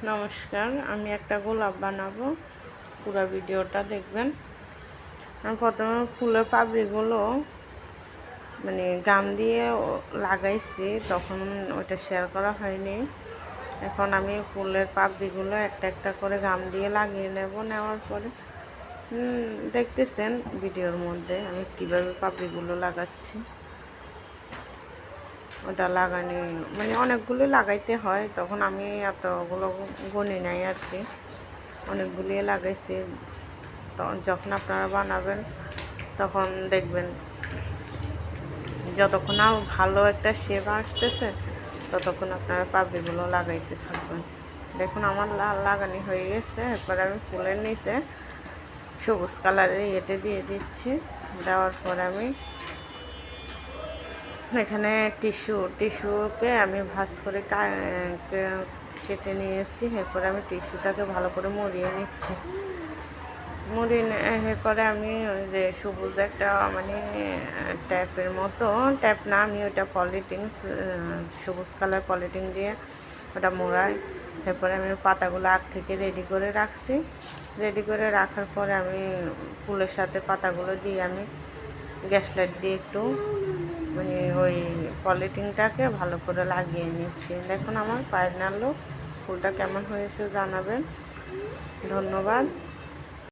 নমস্কার, আমি একটা গোলাপ বানাবো, পুরো ভিডিওটা দেখবেন। আমি প্রথমে ফুলের পাপড়িগুলো গাম দিয়ে লাগাইছি, তখন ওইটা শেয়ার করা হয়নি। এখন আমি ফুলের পাপড়িগুলো একটা একটা করে গাম দিয়ে লাগিয়ে নেওয়ার পরে দেখতেছেন ভিডিওর মধ্যে আমি কীভাবে পাপড়িগুলো লাগাচ্ছি। ওটা লাগানি অনেকগুলো লাগাইতে হয়, তখন আমি এতগুলো গনি নাই আর কি, অনেকগুলি লাগাইছি। যখন আপনারা বানাবেন তখন দেখবেন যতক্ষণ না ভালো একটা শেপ আসতেছে ততক্ষণ আপনারা পাপড়িগুলো লাগাইতে থাকবেন। দেখুন আমার লাগানি হয়ে গেছে। এরপর আমি ফুলের নিচে সবুজ কালারের ইয়েতে দিয়ে দিচ্ছি। দেওয়ার পর আমি এখানে টিস্যুকে আমি ভাঁজ করে কেটে নিয়েছি। এরপরে আমি টিস্যুটাকে ভালো করে মুড়িয়ে নিচ্ছি। এরপরে আমি ওই যে সবুজ একটা ট্যাপের মতো, ট্যাপ না, আমি ওটা পলিথিন, সবুজ কালার পলিথিন দিয়ে ওটা মোড়াই। এরপরে আমি পাতাগুলো আগ থেকে রেডি করে রাখছি। রেডি করে রাখার পরে আমি ফুলের সাথে পাতাগুলো দিয়ে আমি গ্যাস লাইট দিয়ে একটু ওই পলিথিনটাকে ভালো করে লাগিয়ে নিচ্ছি। দেখুন আমার ফাইনাল লুক। ফুলটা কেমন হয়েছে জানাবেন। ধন্যবাদ।